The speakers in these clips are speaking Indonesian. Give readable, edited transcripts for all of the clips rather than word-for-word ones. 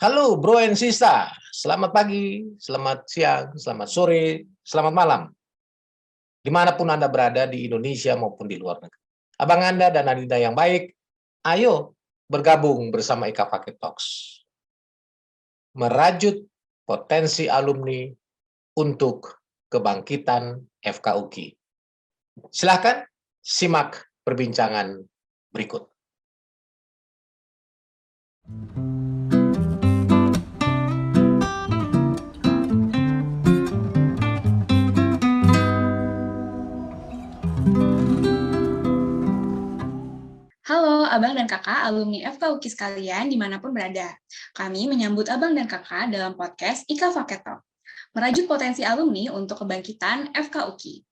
Halo bro and sista, selamat pagi, selamat siang, selamat sore, selamat malam. Dimanapun Anda berada di Indonesia maupun di luar negeri. Abang Anda dan Adinda yang baik, ayo bergabung bersama Ika Paket Talks. Merajut potensi alumni untuk kebangkitan FKUKI. Silakan simak perbincangan berikut. Halo Abang dan Kakak alumni FKUKI sekalian dimanapun berada. Kami menyambut Abang dan Kakak dalam podcast Ika Paket Talk, merajut potensi alumni untuk kebangkitan FKUKI.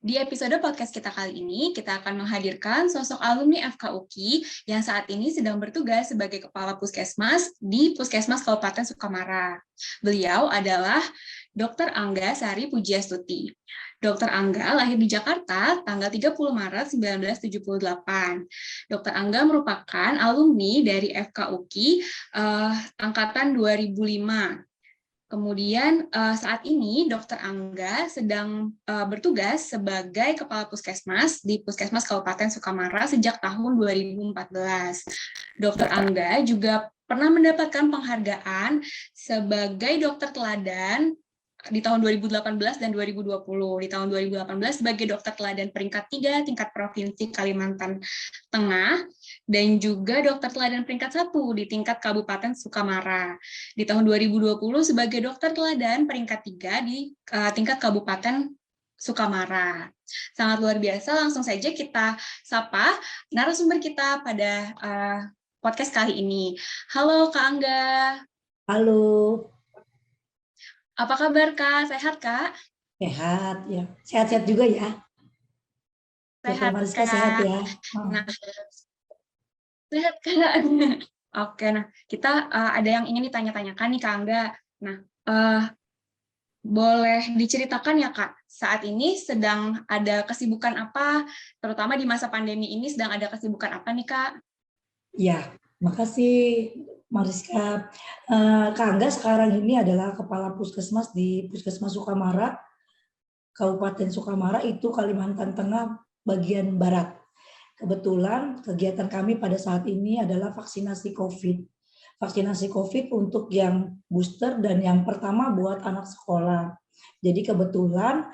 Di episode podcast kita kali ini, kita akan menghadirkan sosok alumni FKUKI yang saat ini sedang bertugas sebagai Kepala Puskesmas di Puskesmas Kabupaten Sukamara. Beliau adalah Dr. Angga Sari Pujiastuti. Dr. Angga lahir di Jakarta tanggal 30 Maret 1978. Dr. Angga merupakan alumni dari FKUKI angkatan 2005. Kemudian saat ini Dr. Angga sedang bertugas sebagai Kepala Puskesmas di Puskesmas Kabupaten Sukamara sejak tahun 2014. Dr. Angga juga pernah mendapatkan penghargaan sebagai dokter teladan di tahun 2018 dan 2020. Di tahun 2018 sebagai dokter teladan peringkat 3 tingkat provinsi Kalimantan Tengah dan juga dokter teladan peringkat 1 di tingkat Kabupaten Sukamara. Di tahun 2020 sebagai dokter teladan peringkat 3 di tingkat Kabupaten Sukamara. Sangat luar biasa, langsung saja kita sapa narasumber kita pada podcast kali ini. Halo Kak Angga. Halo. Apa kabar Kak? Sehat Kak? Sehat ya. Sehat-sehat juga ya. Sehat Mariska Kak. sehat ya. Nah, sehat Kak. Oke, nah kita ada yang ingin ditanya-tanyakan nih Kak Angga. Nah, boleh diceritakan ya Kak, saat ini sedang ada kesibukan apa, terutama di masa pandemi ini sedang ada kesibukan apa nih Kak? Ya, makasih Mariska. Kak Angga sekarang ini adalah Kepala Puskesmas di Puskesmas Sukamara, Kabupaten Sukamara itu Kalimantan Tengah bagian Barat. Kebetulan kegiatan kami pada saat ini adalah vaksinasi COVID. Vaksinasi COVID untuk yang booster dan yang pertama buat anak sekolah. Jadi kebetulan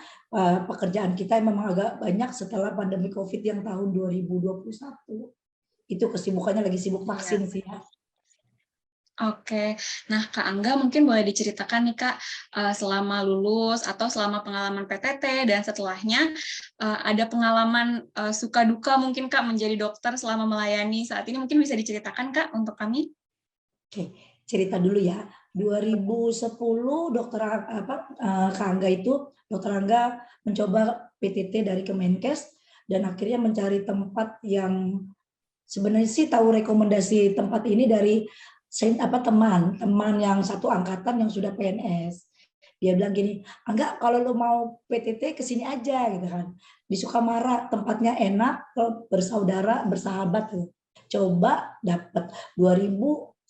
pekerjaan kita memang agak banyak setelah pandemi COVID yang tahun 2021. Itu kesibukannya lagi sibuk vaksin sih ya. Oke, nah Kak Angga mungkin boleh diceritakan nih Kak, selama lulus atau selama pengalaman PTT dan setelahnya ada pengalaman suka duka mungkin Kak menjadi dokter selama melayani saat ini, mungkin bisa diceritakan Kak untuk kami? Oke, cerita dulu ya. 2010 Kak Angga itu, Dokter Angga mencoba PTT dari Kemenkes dan akhirnya mencari tempat yang sebenarnya sih tahu rekomendasi tempat ini dari teman yang satu angkatan yang sudah PNS. Dia bilang gini, Angga kalau lo mau PTT kesini aja gitu kan. Di Sukamara tempatnya enak, bersaudara, bersahabat tuh. Coba dapat 2010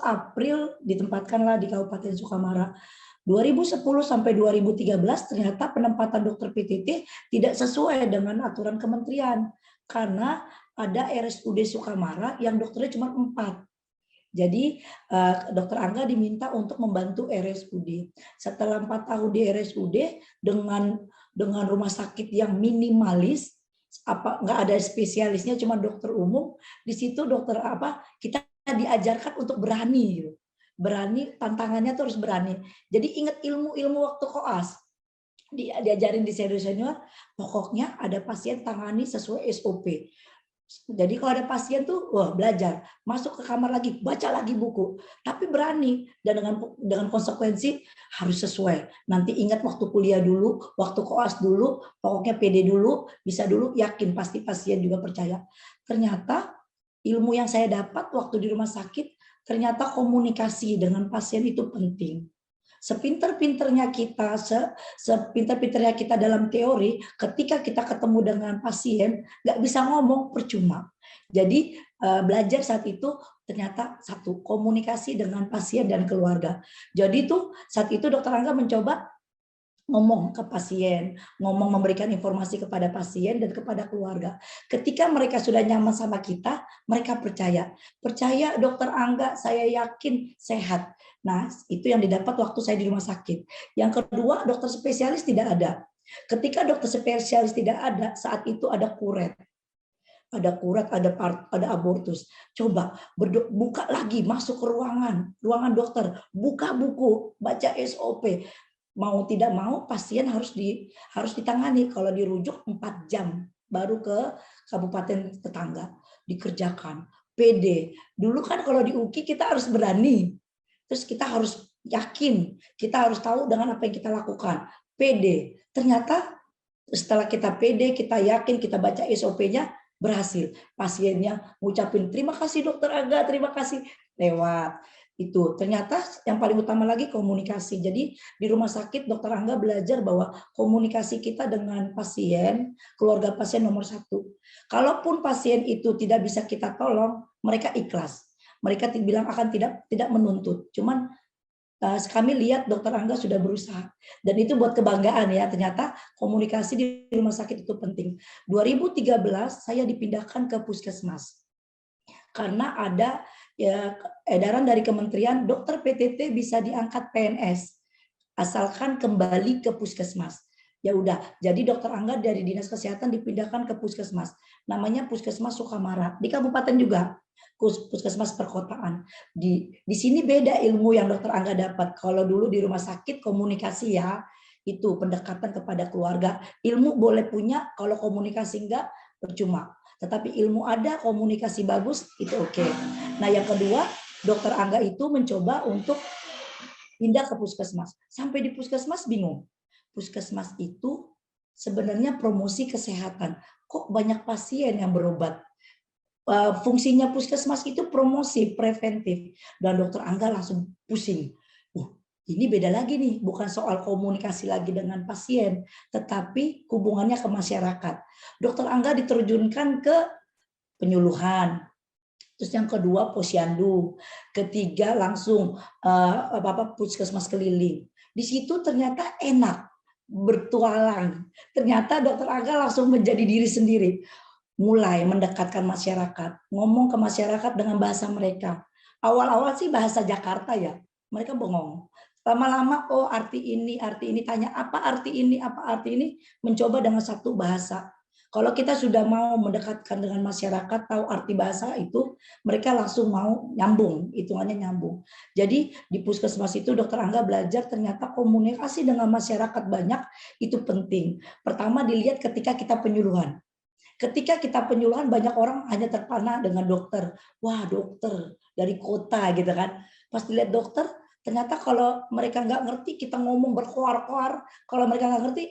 April ditempatkanlah di Kabupaten Sukamara. 2010 sampai 2013 ternyata penempatan dokter PTT tidak sesuai dengan aturan kementerian karena ada RSUD Sukamara yang dokternya cuma 4. Jadi Dokter Angga diminta untuk membantu RSUD. Setelah 4 tahun di RSUD dengan rumah sakit yang minimalis, nggak ada spesialisnya, cuma dokter umum. Di situ kita diajarkan untuk berani, tantangannya terus berani. Jadi ingat ilmu waktu koas. Diajarin di senior, pokoknya ada pasien tangani sesuai SOP. Jadi kalau ada pasien tuh, belajar, masuk ke kamar lagi, baca lagi buku, tapi berani dan dengan konsekuensi harus sesuai. Nanti ingat waktu kuliah dulu, waktu koas dulu, pokoknya pede dulu, bisa dulu, yakin pasti pasien juga percaya. Ternyata ilmu yang saya dapat waktu di rumah sakit, ternyata komunikasi dengan pasien itu penting. Sepinter-pinternya kita, sepinter-pinternya kita dalam teori, ketika kita ketemu dengan pasien, nggak bisa ngomong, percuma. Jadi belajar saat itu ternyata satu, komunikasi dengan pasien dan keluarga. Jadi tuh saat itu Dokter Angga mencoba ngomong ke pasien, ngomong memberikan informasi kepada pasien dan kepada keluarga. Ketika mereka sudah nyaman sama kita, mereka percaya. Percaya Dokter Angga, saya yakin sehat. Nah, itu yang didapat waktu saya di rumah sakit. Yang kedua, dokter spesialis tidak ada. Ketika dokter spesialis tidak ada, saat itu ada kuret. Ada kuret, ada abortus. Coba buka lagi, masuk ke ruangan dokter, buka buku, baca SOP. Mau tidak mau pasien harus ditangani. Kalau dirujuk 4 jam baru ke kabupaten tetangga dikerjakan. PD. Dulu kan kalau di UKI kita harus berani. Terus kita harus yakin, kita harus tahu dengan apa yang kita lakukan. PD. Ternyata setelah kita PD, kita yakin, kita baca SOP-nya, berhasil. Pasiennya ngucapin terima kasih Dokter Angga, terima kasih, lewat. Itu ternyata yang paling utama lagi komunikasi. Jadi di rumah sakit Dokter Angga belajar bahwa komunikasi kita dengan pasien, keluarga pasien nomor 1. Kalaupun pasien itu tidak bisa kita tolong, mereka ikhlas. Mereka bilang akan tidak menuntut. Cuman kami lihat Dokter Angga sudah berusaha. Dan itu buat kebanggaan ya, ternyata komunikasi di rumah sakit itu penting. 2013 saya dipindahkan ke puskesmas. Karena ada ya edaran dari kementerian dokter PTT bisa diangkat PNS asalkan kembali ke puskesmas. Ya udah, jadi Dokter Angga dari Dinas Kesehatan dipindahkan ke puskesmas. Namanya Puskesmas Sukamara di kabupaten juga. Puskesmas perkotaan. Di sini beda ilmu yang Dokter Angga dapat. Kalau dulu di rumah sakit komunikasi ya, itu pendekatan kepada keluarga. Ilmu boleh punya, kalau komunikasi enggak percuma. Tetapi ilmu ada, komunikasi bagus, itu oke. Nah, yang kedua, Dokter Angga itu mencoba untuk pindah ke puskesmas. Sampai di puskesmas bingung. Puskesmas itu sebenarnya promosi kesehatan. Kok banyak pasien yang berobat? Fungsinya puskesmas itu promosi preventif, dan Dokter Angga langsung pusing. Ini beda lagi nih, bukan soal komunikasi lagi dengan pasien, tetapi hubungannya ke masyarakat. Dokter Angga diterjunkan ke penyuluhan. Terus yang kedua posyandu, ketiga langsung puskesmas keliling. Di situ ternyata enak bertualang. Ternyata Dokter Angga langsung menjadi diri sendiri. Mulai mendekatkan masyarakat, ngomong ke masyarakat dengan bahasa mereka. Awal-awal sih bahasa Jakarta ya, mereka bengong. Lama-lama, oh arti ini, tanya apa arti ini, mencoba dengan satu bahasa. Kalau kita sudah mau mendekatkan dengan masyarakat, tahu arti bahasa itu, mereka langsung mau nyambung, hitungannya nyambung. Jadi di puskesmas itu Dokter Angga belajar ternyata komunikasi dengan masyarakat banyak, itu penting. Pertama dilihat ketika kita penyuluhan. Ketika kita penyuluhan, banyak orang hanya terpana dengan dokter. Wah, dokter dari kota gitu kan. Pas dilihat dokter, ternyata kalau mereka nggak ngerti, kita ngomong berkoar-koar. Kalau mereka nggak ngerti,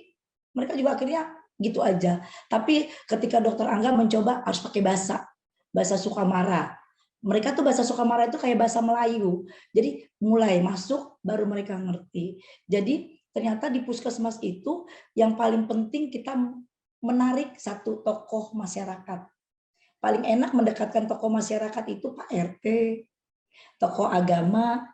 mereka juga akhirnya gitu aja. Tapi ketika Dokter Angga mencoba harus pakai bahasa Sukamara. Mereka tuh bahasa Sukamara itu kayak bahasa Melayu. Jadi mulai masuk, baru mereka ngerti. Jadi ternyata di puskesmas itu yang paling penting kita menarik satu tokoh masyarakat. Paling enak mendekatkan tokoh masyarakat itu Pak RT, tokoh agama,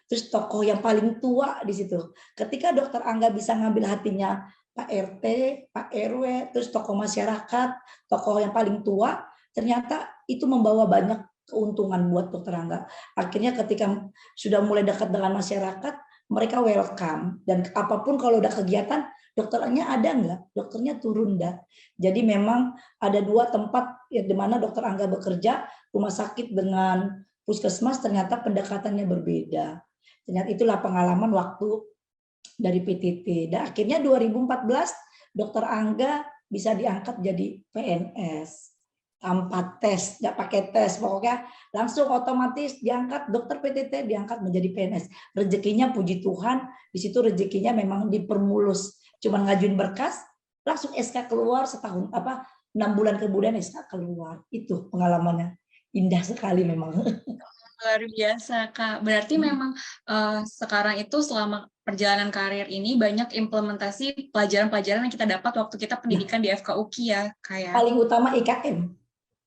terus tokoh yang paling tua di situ. Ketika Dokter Angga bisa ngambil hatinya Pak RT, Pak RW, terus tokoh masyarakat, tokoh yang paling tua, ternyata itu membawa banyak keuntungan buat Dokter Angga. Akhirnya ketika sudah mulai dekat dengan masyarakat, mereka welcome. Dan apapun kalau udah kegiatan, dokternya ada nggak? Dokternya turun nggak? Jadi memang ada 2 tempat ya, di mana Dokter Angga bekerja, rumah sakit dengan puskesmas, ternyata pendekatannya berbeda. Ternyata itulah pengalaman waktu dari PTT. Dan akhirnya 2014 Dokter Angga bisa diangkat jadi PNS. Tanpa tes, nggak pakai tes, pokoknya langsung otomatis diangkat, dokter PTT diangkat menjadi PNS. Rezekinya puji Tuhan, di situ rezekinya memang dipermulus. Cuman ngajuin berkas, langsung SK keluar setahun 6 bulan kemudian SK keluar. Itu pengalamannya indah sekali memang. Luar biasa, Kak. Berarti memang sekarang itu selama perjalanan karir ini banyak implementasi pelajaran-pelajaran yang kita dapat waktu kita pendidikan di FK UKI ya, kayak. Paling utama IKM.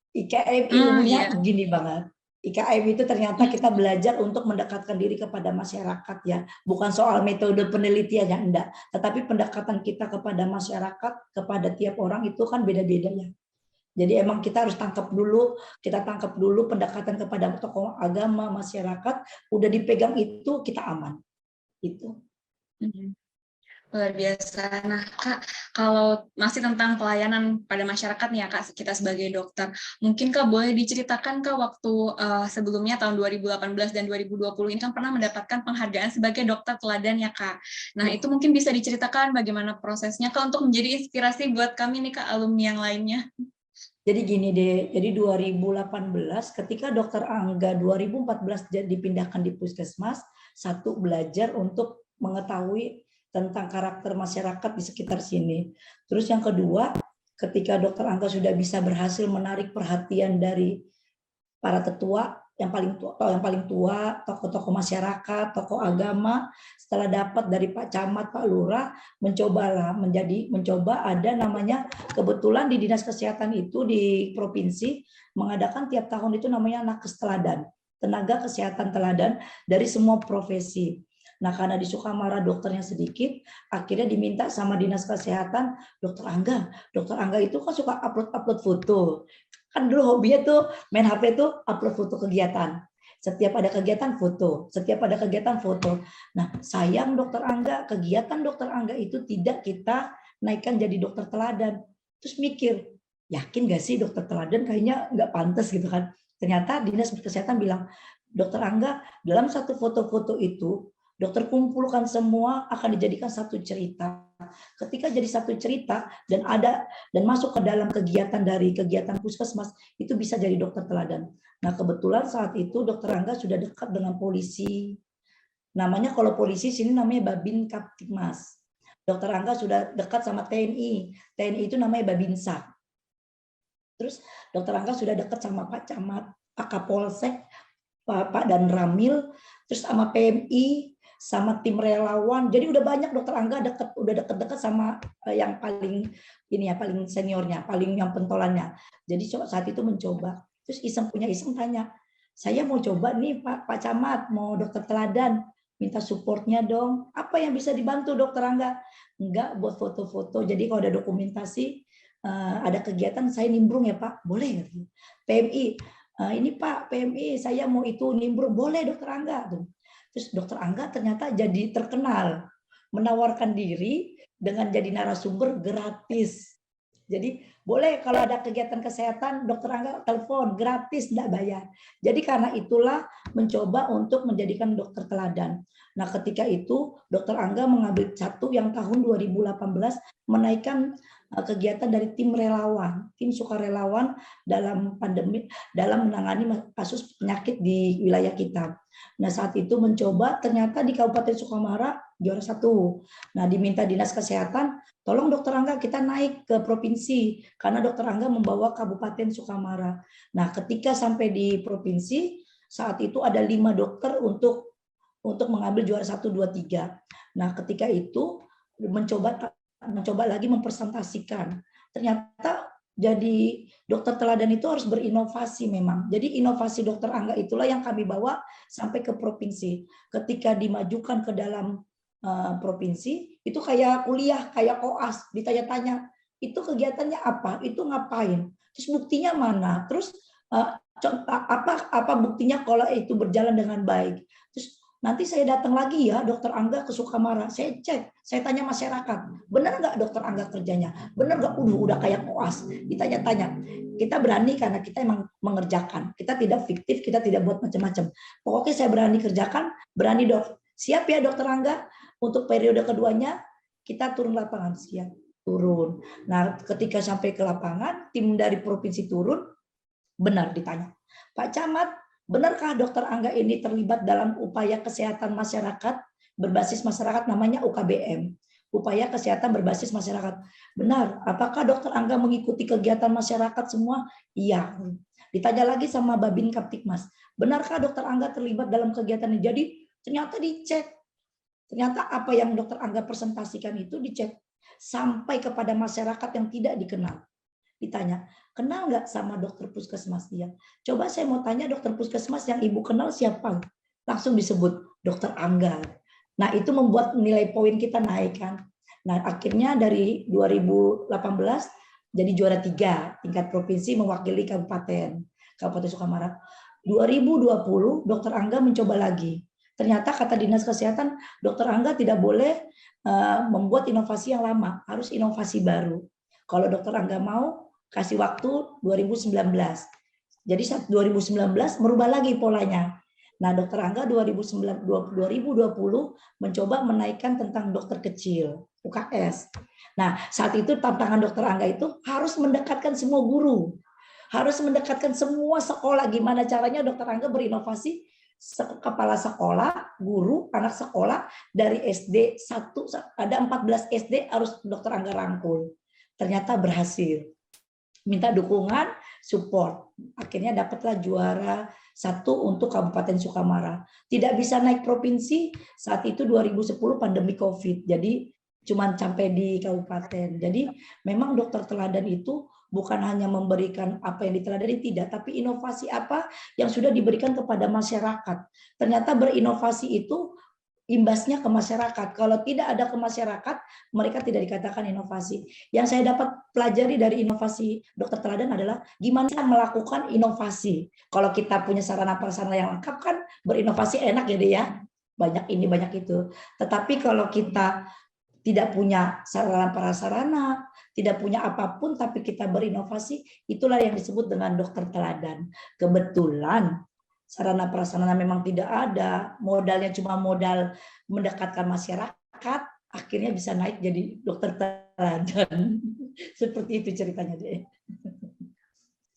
IKM ilmunya gini banget. IKM itu ternyata kita belajar untuk mendekatkan diri kepada masyarakat ya. Bukan soal metode penelitiannya, enggak. Tetapi pendekatan kita kepada masyarakat, kepada tiap orang itu kan beda-beda ya. Jadi emang kita harus tangkap dulu pendekatan kepada tokoh agama, masyarakat, udah dipegang itu kita aman. Itu. Luar biasa. Nah, Kak, kalau masih tentang pelayanan pada masyarakat nih ya, Kak, kita sebagai dokter, mungkin Kak boleh diceritakan Kak waktu sebelumnya tahun 2018 dan 2020 ini kan pernah mendapatkan penghargaan sebagai dokter teladan ya, Kak. Nah, itu mungkin bisa diceritakan bagaimana prosesnya Kak untuk menjadi inspirasi buat kami nih Kak, alumni yang lainnya. Jadi gini deh, jadi 2018 ketika Dokter Angga 2014 dipindahkan di Puskesmas, satu belajar untuk mengetahui tentang karakter masyarakat di sekitar sini. Terus yang kedua, ketika Dokter Angga sudah bisa berhasil menarik perhatian dari para tetua yang paling tua, tokoh-tokoh masyarakat, tokoh agama, setelah dapat dari Pak Camat, Pak Lurah, mencoba ada namanya, kebetulan di Dinas Kesehatan itu di provinsi mengadakan tiap tahun itu namanya Nakes Teladan, tenaga kesehatan teladan dari semua profesi. Nah, karena di Sukamara dokternya sedikit, akhirnya diminta sama Dinas Kesehatan, Dokter Angga itu kan suka upload foto. Kan dulu hobinya tuh main HP tuh upload foto kegiatan. Setiap ada kegiatan foto. Nah, sayang Dokter Angga, kegiatan Dokter Angga itu tidak kita naikkan jadi dokter teladan. Terus mikir, yakin gak sih dokter teladan kayaknya nggak pantas gitu kan. Ternyata Dinas Kesehatan bilang, Dokter Angga dalam satu foto-foto itu dokter kumpulkan semua akan dijadikan satu cerita. Ketika jadi satu cerita dan masuk ke dalam kegiatan puskesmas, itu bisa jadi dokter teladan. Nah, kebetulan saat itu Dokter Angga sudah dekat dengan polisi. Namanya kalau polisi sini namanya Babin Kaptipmas. Dokter Angga sudah dekat sama TNI. TNI itu namanya Babinsa. Terus Dokter Angga sudah dekat sama Pak Camat, Pak Kapolsek, Pak Dan Ramil, terus sama PMI, sama tim relawan. Jadi udah banyak Dokter Angga udah deket-deket sama yang paling seniornya, paling yang pentolannya. Jadi saat itu mencoba. Terus iseng tanya, saya mau coba nih Pak Camat, mau dokter teladan, minta supportnya dong. Apa yang bisa dibantu Dokter Angga? Enggak, buat foto-foto. Jadi kalau ada dokumentasi, ada kegiatan saya nimbrung ya Pak, boleh. PMI, ini Pak PMI, saya mau itu nimbrung, boleh Dokter Angga. Terus Dokter Angga ternyata jadi terkenal, menawarkan diri dengan jadi narasumber gratis. Jadi boleh kalau ada kegiatan kesehatan, Dokter Angga telepon gratis, tidak bayar. Jadi karena itulah mencoba untuk menjadikan dokter teladan. Nah, ketika itu Dokter Angga mengambil satu yang tahun 2018 menaikkan kegiatan dari tim sukarelawan dalam pandemi, dalam menangani kasus penyakit di wilayah kita. Nah, saat itu mencoba, ternyata di Kabupaten Sukamara juara 1. Nah, diminta Dinas Kesehatan, tolong Dokter Angga kita naik ke provinsi, karena Dokter Angga membawa Kabupaten Sukamara. Nah, ketika sampai di provinsi, saat itu ada 5 dokter untuk mengambil juara 1, 2, 3. Nah, ketika itu mencoba lagi mempresentasikan. Ternyata jadi dokter teladan itu harus berinovasi memang. Jadi inovasi Dokter Angga itulah yang kami bawa sampai ke provinsi. Ketika dimajukan ke dalam provinsi, itu kayak kuliah, kayak koas, ditanya-tanya, itu kegiatannya apa, itu ngapain, terus buktinya mana, terus apa buktinya kalau itu berjalan dengan baik. Terus nanti saya datang lagi ya Dokter Angga ke Sukamara, saya cek, saya tanya masyarakat, benar nggak Dokter Angga kerjanya, benar nggak, udah kayak koas, ditanya-tanya. Kita berani karena kita emang mengerjakan, kita tidak fiktif, kita tidak buat macam-macam. Pokoknya saya berani kerjakan, berani dok, siap ya Dokter Angga, untuk periode keduanya kita turun lapangan, siap turun. Nah, ketika sampai ke lapangan, tim dari provinsi turun, benar ditanya, Pak Camat, benarkah Dokter Angga ini terlibat dalam upaya kesehatan masyarakat berbasis masyarakat namanya UKBM, upaya kesehatan berbasis masyarakat? Benar. Apakah Dokter Angga mengikuti kegiatan masyarakat semua? Iya. Ditanya lagi sama Babin Kaptipmas, benarkah Dokter Angga terlibat dalam kegiatan ini? Jadi ternyata dicek. Ternyata apa yang Dokter Angga presentasikan itu dicek sampai kepada masyarakat yang tidak dikenal. ditanya, kenal nggak sama dokter puskesmas dia? Coba saya mau tanya dokter puskesmas yang ibu kenal siapa? Langsung disebut dokter Angga. Nah itu membuat nilai poin kita naik kan. Nah akhirnya dari 2018 jadi juara 3 tingkat provinsi mewakili Kabupaten Sukamara. 2020 dokter Angga mencoba lagi. Ternyata kata Dinas Kesehatan, dokter Angga tidak boleh membuat inovasi yang lama, harus inovasi baru. Kalau dokter Angga mau, kasih waktu 2019. Jadi 2019 merubah lagi polanya. Nah, dokter Angga 2020 mencoba menaikkan tentang dokter kecil, UKS. Nah, saat itu tantangan dokter Angga itu harus mendekatkan semua guru. Harus mendekatkan semua sekolah. Gimana caranya dokter Angga berinovasi, kepala sekolah, guru, anak sekolah, dari SD 1, ada 14 SD harus dokter Angga rangkul. Ternyata berhasil. Minta dukungan, support. Akhirnya dapatlah juara 1 untuk Kabupaten Sukamara. Tidak bisa naik provinsi, saat itu 2010 pandemi COVID. Jadi cuma sampai di kabupaten. Jadi memang dokter teladan itu bukan hanya memberikan apa yang diteladani, tidak, tapi inovasi apa yang sudah diberikan kepada masyarakat. Ternyata berinovasi itu imbasnya ke masyarakat. Kalau tidak ada ke masyarakat, mereka tidak dikatakan inovasi. Yang saya dapat pelajari dari inovasi dokter teladan adalah gimana melakukan inovasi. Kalau kita punya sarana prasarana yang lengkap kan berinovasi enak ya deh ya. Banyak ini, banyak itu. Tetapi kalau kita tidak punya sarana prasarana, tidak punya apapun, tapi kita berinovasi, itulah yang disebut dengan dokter teladan. Kebetulan sarana prasarana memang tidak ada, modalnya cuma modal mendekatkan masyarakat, akhirnya bisa naik jadi dokter teladan. Seperti itu ceritanya deh.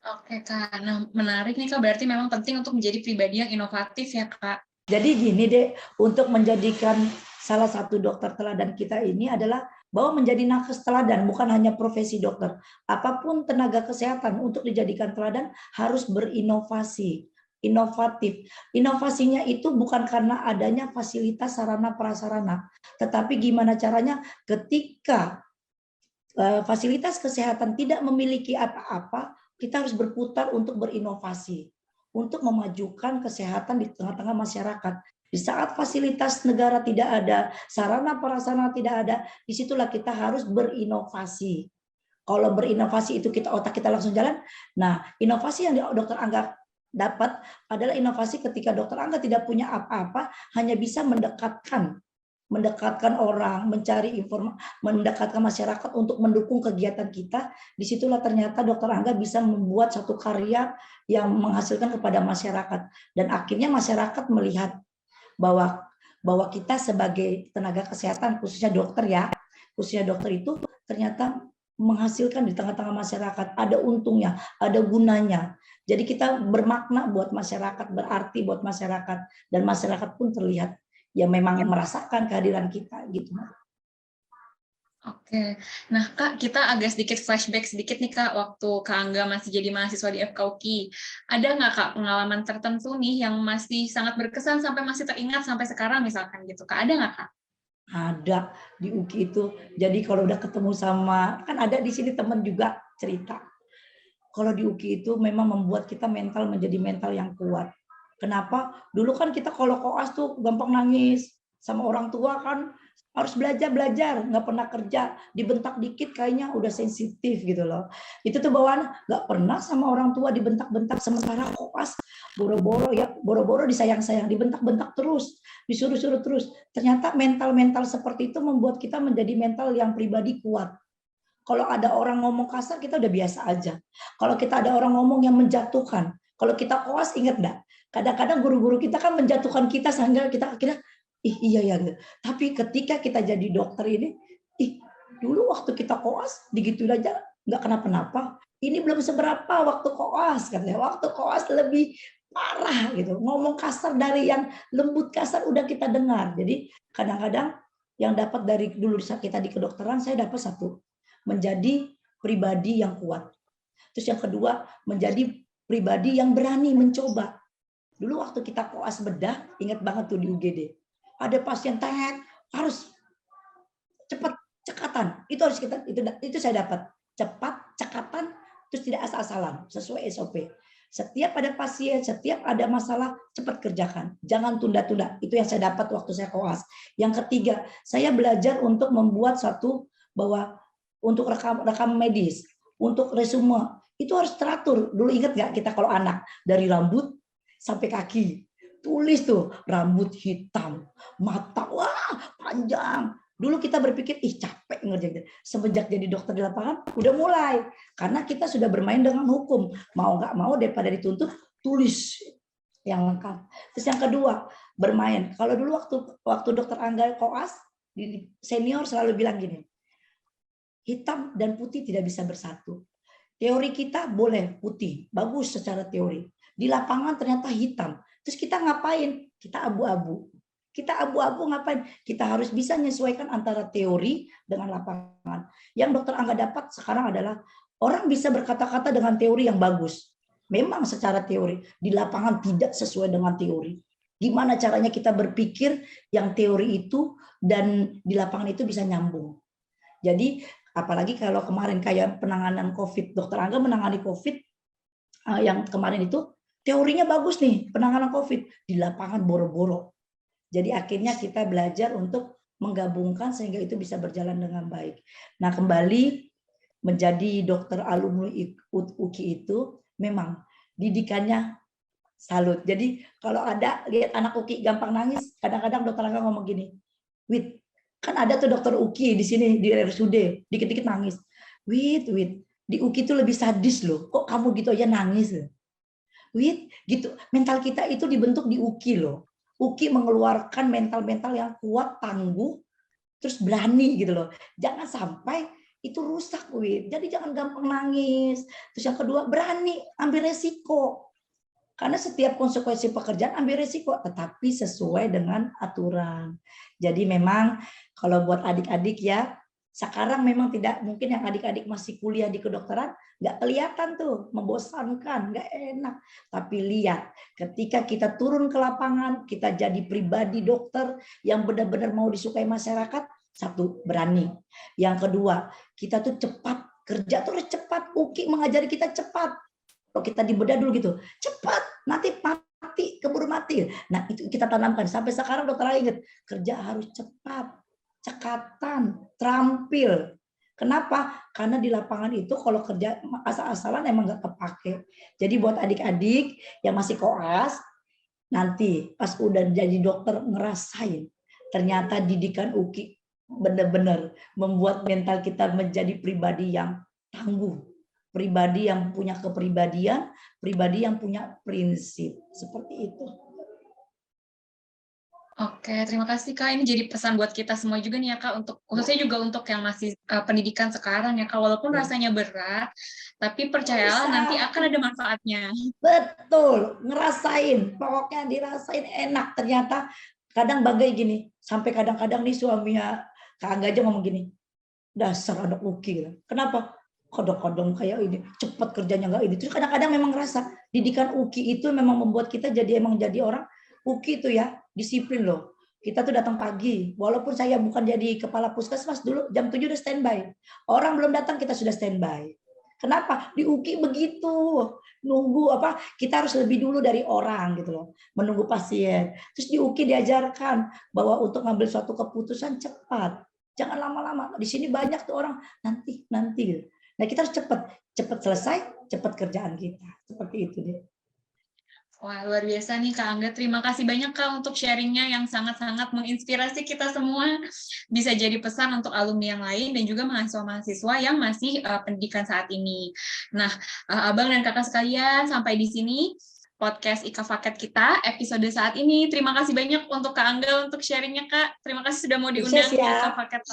Oke Kak, nah menarik nih Kak, berarti memang penting untuk menjadi pribadi yang inovatif ya Kak. Jadi gini deh, untuk menjadikan salah satu dokter teladan kita ini adalah bahwa menjadi nakes teladan, bukan hanya profesi dokter. Apapun tenaga kesehatan untuk dijadikan teladan harus berinovasi, inovatif. Inovasinya itu bukan karena adanya fasilitas sarana prasarana, tetapi gimana caranya ketika fasilitas kesehatan tidak memiliki apa-apa, kita harus berputar untuk berinovasi, untuk memajukan kesehatan di tengah-tengah masyarakat. Di saat fasilitas negara tidak ada, sarana prasarana tidak ada, disitulah kita harus berinovasi. Kalau berinovasi itu otak kita langsung jalan. Nah, inovasi yang dokter Angga dapat adalah inovasi ketika dokter Angga tidak punya apa-apa, hanya bisa mendekatkan orang, mencari informasi, mendekatkan masyarakat untuk mendukung kegiatan kita. Disitulah ternyata dokter Angga bisa membuat satu karya yang menghasilkan kepada masyarakat. Dan akhirnya masyarakat melihat bahwa kita sebagai tenaga kesehatan, khususnya dokter ya, khususnya dokter itu ternyata menghasilkan di tengah-tengah masyarakat, ada untungnya, ada gunanya. Jadi kita bermakna buat masyarakat, berarti buat masyarakat, dan masyarakat pun terlihat ya memang merasakan kehadiran kita gitu. Oke, nah Kak, kita agak sedikit flashback sedikit nih Kak, waktu Kak Angga masih jadi mahasiswa di FKUKI. Ada nggak Kak pengalaman tertentu nih yang masih sangat berkesan sampai masih teringat sampai sekarang misalkan gitu Kak, ada nggak Kak? Ada di UKI itu. Jadi kalau udah ketemu sama, kan ada di sini teman juga cerita. Kalau di UKI itu memang membuat kita mental menjadi mental yang kuat. Kenapa? Dulu kan kita kalau koas tuh gampang nangis. Sama orang tua kan harus belajar, nggak pernah kerja. Dibentak dikit kayaknya udah sensitif gitu loh. Itu tuh bawaan nggak pernah sama orang tua dibentak-bentak. Sementara koas boro-boro disayang-sayang, dibentak-bentak terus, disuruh-suruh terus. Ternyata mental-mental seperti itu membuat kita menjadi mental yang pribadi kuat. Kalau ada orang ngomong kasar, kita udah biasa aja. Kalau kita ada orang ngomong yang menjatuhkan, kalau kita koas, ingat enggak? Kadang-kadang guru-guru kita kan menjatuhkan kita sehingga kita akhirnya, iya ya. Tapi ketika kita jadi dokter ini, dulu waktu kita koas, digitu aja nggak kenapa-napa. Ini belum seberapa waktu koas, katanya. Waktu koas lebih parah gitu. Ngomong kasar dari yang lembut kasar udah kita dengar. Jadi kadang-kadang yang dapat dari dulu kita di kedokteran, saya dapat satu. Menjadi pribadi yang kuat. Terus yang kedua, menjadi pribadi yang berani mencoba. Dulu waktu kita koas bedah, ingat banget tuh di UGD. Ada pasien harus cepat, cekatan. Itu harus itu saya dapat. Cepat, cekatan, terus tidak asal-asalan, sesuai SOP. Setiap ada pasien, setiap ada masalah, cepat kerjakan. Jangan tunda-tunda. Itu yang saya dapat waktu saya koas. Yang ketiga, saya belajar untuk membuat satu bahwa untuk rekam medis, untuk resume, itu harus teratur. Dulu ingat nggak kita kalau anak, dari rambut sampai kaki. Tulis tuh, rambut hitam, mata, wah panjang. Dulu kita berpikir, capek ngerjain. Semenjak jadi dokter di lapangan, udah mulai. Karena kita sudah bermain dengan hukum. Mau nggak mau daripada dituntut, tulis yang lengkap. Terus yang kedua, bermain. Kalau dulu waktu dokter Angga koas, senior selalu bilang gini, hitam dan putih tidak bisa bersatu. Teori kita boleh putih, bagus secara teori. Di lapangan ternyata hitam. Terus kita ngapain? Kita abu-abu. Kita abu-abu ngapain? Kita harus bisa menyesuaikan antara teori dengan lapangan. Yang dokter Angga dapat sekarang adalah orang bisa berkata-kata dengan teori yang bagus. Memang secara teori, di lapangan tidak sesuai dengan teori. Gimana caranya kita berpikir yang teori itu dan di lapangan itu bisa nyambung. Jadi apalagi kalau kemarin kayak penanganan COVID, dokter Angga menangani COVID yang kemarin itu teorinya bagus nih, penanganan COVID, di lapangan boro-boro. Jadi akhirnya kita belajar untuk menggabungkan sehingga itu bisa berjalan dengan baik. Nah, kembali menjadi dokter alumni UKI itu memang didikannya salut. Jadi kalau ada lihat anak UKI gampang nangis, kadang-kadang dokter Angga ngomong gini, Wit, kan ada tuh dokter UKI di sini di RSUD, dikit-dikit nangis. Wit, di UKI itu lebih sadis loh. Kok kamu gitu aja nangis loh? Wit, gitu. Mental kita itu dibentuk di UKI loh. UKI mengeluarkan mental-mental yang kuat, tangguh, terus berani gitu loh. Jangan sampai itu rusak, Wit. Jadi jangan gampang nangis. Terus yang kedua, berani ambil resiko. Karena setiap konsekuensi pekerjaan ambil resiko, tetapi sesuai dengan aturan. Jadi memang kalau buat adik-adik ya, sekarang memang tidak mungkin yang adik-adik masih kuliah di kedokteran, nggak kelihatan tuh, membosankan, nggak enak. Tapi lihat, ketika kita turun ke lapangan, kita jadi pribadi dokter yang benar-benar mau disukai masyarakat, satu, berani. Yang kedua, kita tuh cepat, kerja tuh harus cepat. UKI mengajari kita cepat. Kalau kita dibedah dulu gitu, cepat, nanti mati, keburu mati. Nah itu kita tanamkan. Sampai sekarang dokter ingat, kerja harus cepat, cekatan, terampil. Kenapa? Karena di lapangan itu kalau kerja asal-asalan emang nggak kepake. Jadi buat adik-adik yang masih koas, nanti pas udah jadi dokter ngerasain, ternyata didikan UKI benar-benar membuat mental kita menjadi pribadi yang tangguh, pribadi yang punya kepribadian, pribadi yang punya prinsip. Seperti itu. Oke, terima kasih Kak. Ini jadi pesan buat kita semua juga nih ya Kak, untuk khususnya juga untuk yang masih pendidikan sekarang ya Kak, walaupun rasanya berat, tapi percayalah nanti akan ada manfaatnya. Betul, ngerasain, pokoknya dirasain enak. Ternyata kadang bagai gini, sampai kadang-kadang nih suaminya Kak Angga aja ngomong gini, dasar anak UKI. Kenapa? Kadang-kadang kayak ini, cepat kerjanya nggak ini. Terus kadang-kadang memang ngerasa didikan UKI itu memang membuat kita jadi orang UKI itu ya disiplin loh. Kita tuh datang pagi, walaupun saya bukan jadi kepala puskesmas dulu jam 7 udah standby. Orang belum datang kita sudah standby. Kenapa? Di UKI begitu. Nunggu apa? Kita harus lebih dulu dari orang gitu loh. Menunggu pasien. Terus di UKI diajarkan bahwa untuk ngambil suatu keputusan cepat. Jangan lama-lama. Di sini banyak tuh orang nanti. Nah, kita harus cepat selesai, cepat kerjaan kita. Seperti itu deh. Wah, luar biasa nih Kak Angga. Terima kasih banyak Kak untuk sharingnya yang sangat-sangat menginspirasi kita semua. Bisa jadi pesan untuk alumni yang lain dan juga mahasiswa-mahasiswa yang masih pendidikan saat ini. Nah, Abang dan Kakak sekalian, sampai di sini podcast Ika Faket kita episode saat ini. Terima kasih banyak untuk Kak Angga untuk sharingnya Kak. Terima kasih sudah mau diundang ke Ika Faket.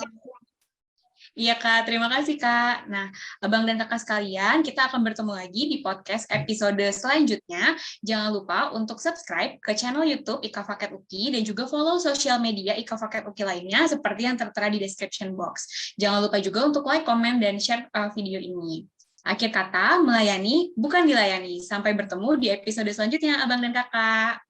Iya Kak, terima kasih Kak. Nah, Abang dan Kakak sekalian, kita akan bertemu lagi di podcast episode selanjutnya. Jangan lupa untuk subscribe ke channel YouTube Ika Faket UKI dan juga follow sosial media Ika Faket UKI lainnya seperti yang tertera di description box. Jangan lupa juga untuk like, komen, dan share video ini. Akhir kata, melayani bukan dilayani. Sampai bertemu di episode selanjutnya, Abang dan Kakak.